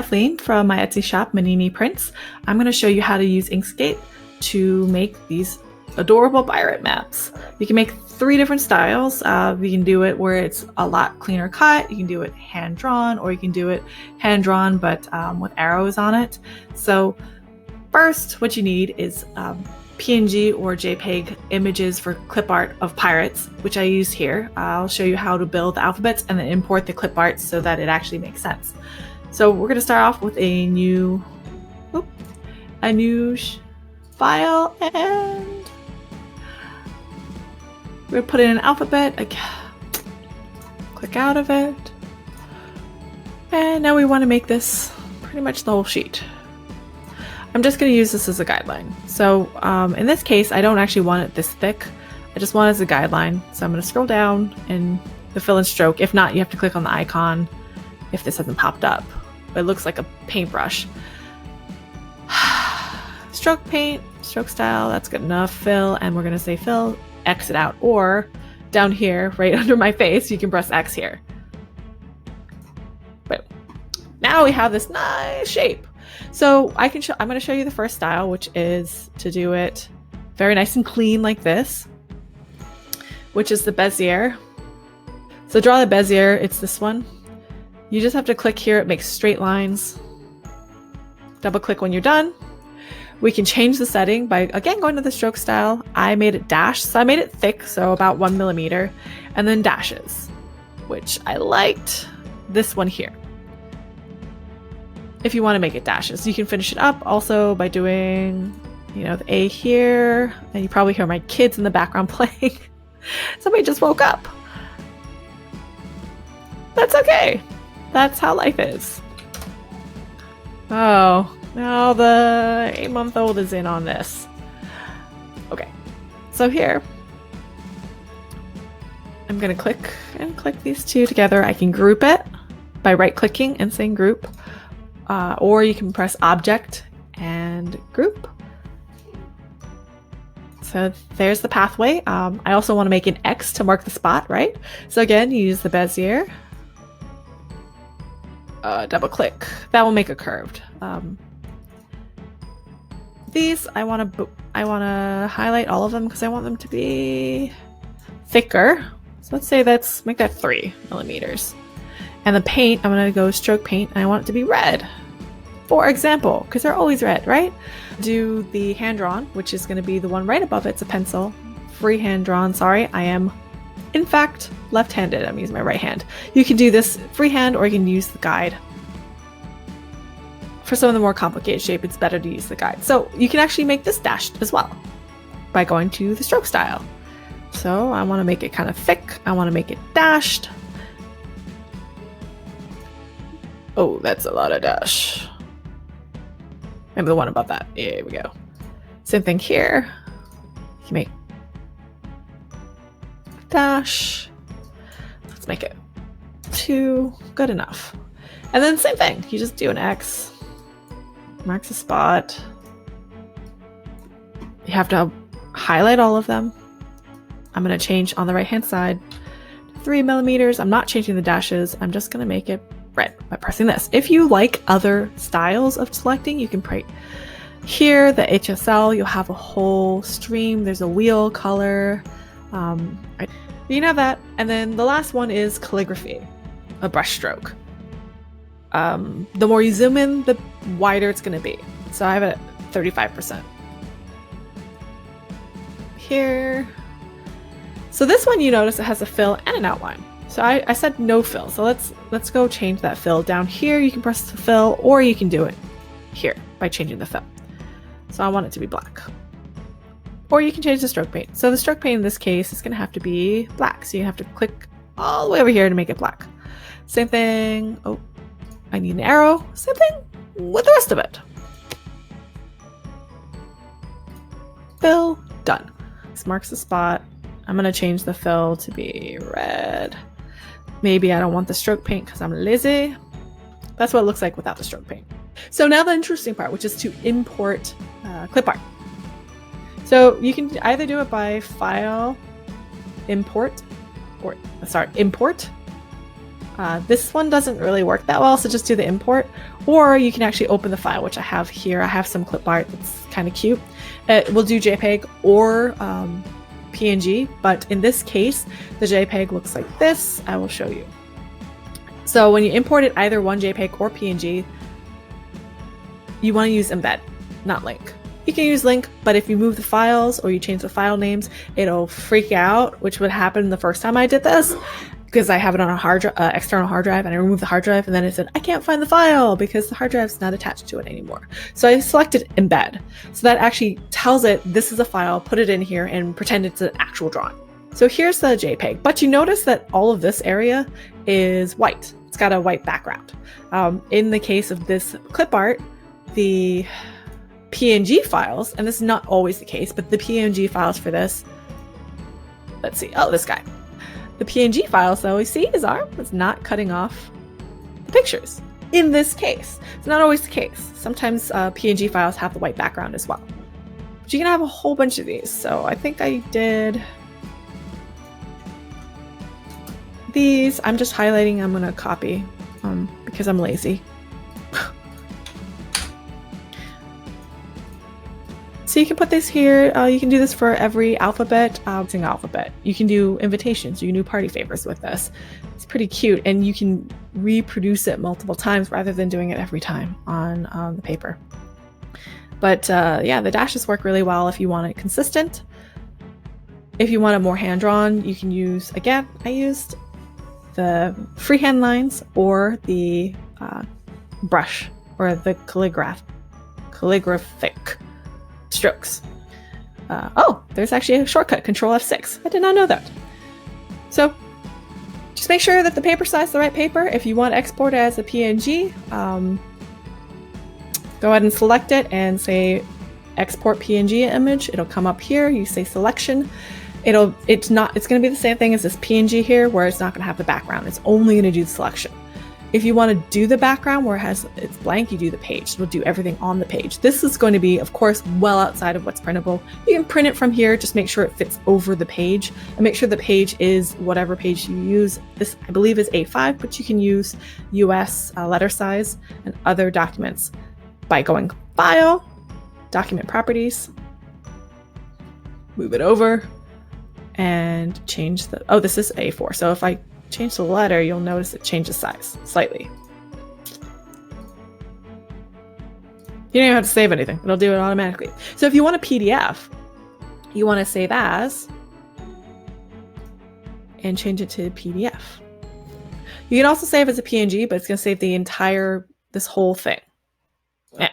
Kathleen from my Etsy shop, Manini Prints. I'm going to show you how to use Inkscape to make these adorable pirate maps. You can make 3 different styles. You can do it where it's a lot cleaner cut, you can do it hand-drawn, or you can do it hand-drawn but with arrows on it. So first, what you need is PNG or JPEG images for clip art of pirates, which I use here. I'll show you how to build the alphabets and then import the clip art so that it actually makes sense. So we're going to start off with a new file, and we're going to put in an alphabet. Click out of it, and now we want to make this pretty much the whole sheet. I'm just going to use this as a guideline. So in this case, I don't actually want it this thick. I just want it as a guideline. So I'm going to scroll down and the fill and stroke. If not, you have to click on the icon if this hasn't popped up. It looks like a paintbrush. Stroke paint, stroke style, that's good enough. Fill, and we're going to say fill, exit out, or down here, right under my face, you can press X here. But now we have this nice shape. So I'm going to show you the first style, which is to do it very nice and clean like this, which is the Bezier. So draw the Bezier, it's this one. You just have to click here, it makes straight lines. Double click when you're done. We can change the setting by, again, going to the stroke style. I made it dashed, so I made it thick, so about 1 millimeter, and then dashes, which I liked this one here. If you want to make it dashes, you can finish it up also by doing, the A here, and you probably hear my kids in the background playing. Somebody just woke up. That's okay. That's how life is. Oh, now the 8-month-old is in on this. Okay, so here, I'm gonna click these two together. I can group it by right-clicking and saying group, or you can press object and group. So there's the pathway. I also want to make an X to mark the spot, right? So again, you use the Bezier. Double click. That will make it curved. These I want to highlight all of them because I want them to be thicker. So let's say make that 3 millimeters. And the paint, I'm going to go stroke paint, and I want it to be red, for example, because they're always red, right? Do the hand drawn, which is going to be the one right above it. It's a pencil. Free hand drawn. Sorry, I am in fact left-handed. I'm using my right hand. You can do this freehand, or you can use the guide. For some of the more complicated shape, it's better to use the guide. So you can actually make this dashed as well by going to the stroke style. So I want to make it kind of thick. I want to make it dashed. Oh, that's a lot of dash. Maybe the one above that. Yeah, here we go. Same thing here. You can make dash. Let's make it 2. Good enough. And then same thing. You just do an X. Marks a spot. You have to highlight all of them. I'm going to change on the right hand side to 3 millimeters. I'm not changing the dashes. I'm just going to make it red by pressing this. If you like other styles of selecting, you can print here, the HSL, you'll have a whole stream. There's a wheel color. You can have that. And then the last one is calligraphy, a brush stroke. The more you zoom in, the wider it's going to be. So I have it at 35%. Here. So this one, you notice it has a fill and an outline. So I said no fill. So let's go change that fill. Down here, you can press the fill, or you can do it here by changing the fill. So I want it to be black. Or you can change the stroke paint. So the stroke paint in this case is going to have to be black. So you have to click all the way over here to make it black. Same thing. Oh, I need an arrow. Same thing with the rest of it. Fill, done. This marks the spot. I'm going to change the fill to be red. Maybe I don't want the stroke paint because I'm lazy. That's what it looks like without the stroke paint. So now the interesting part, which is to import clip art. So you can either do it by file, import, This one doesn't really work that well, so just do the import, or you can actually open the file, which I have here. I have some clip art that's kind of cute. It will do JPEG or PNG, but in this case, the JPEG looks like this. I will show you. So when you import it, either one JPEG or PNG, you want to use embed, not link. You can use link, but if you move the files or you change the file names, it'll freak out, which would happen the first time I did this, because I have it on a external hard drive, and I removed the hard drive, and then it said, I can't find the file because the hard drive's not attached to it anymore. So I selected embed. So that actually tells it this is a file, put it in here, and pretend it's an actual drawing. So here's the JPEG, but you notice that all of this area is white. It's got a white background. In the case of this clip art, the PNG files, and this is not always the case, but the PNG files for this, let's see, oh, this guy. The PNG files that we see his arm is not cutting off the pictures. In this case, it's not always the case. Sometimes PNG files have the white background as well. But you can have a whole bunch of these. So I think I did these. I'm just highlighting. I'm going to copy because I'm lazy. So you can put this here. You can do this for every alphabet, single alphabet. You can do invitations. You can do party favors with this. It's pretty cute, and you can reproduce it multiple times rather than doing it every time on the paper. But yeah, the dashes work really well if you want it consistent. If you want it more hand-drawn, you can use, again, I used the freehand lines or the brush or the calligraphic strokes. Oh, there's actually a shortcut, Control F6. I did not know that. So just make sure that the paper size is the right paper. If you want to export it as a PNG, go ahead and select it and say export PNG image. It'll come up here. You say selection. It's going to be the same thing as this PNG here, where it's not going to have the background. It's only going to do the selection. If you want to do the background where it's blank, you do the page. It'll do everything on the page. This is going to be, of course, well outside of what's printable. You can print it from here. Just make sure it fits over the page, and make sure the page is whatever page you use. This, I believe, is A5, but you can use US letter size and other documents by going File, Document Properties, move it over, and change the, oh, this is A4. So if I change the letter, you'll notice it changes size slightly. You don't even have to save anything. It'll do it automatically. So if you want a PDF, you want to save as and change it to PDF. You can also save as a PNG, but it's going to save this whole thing.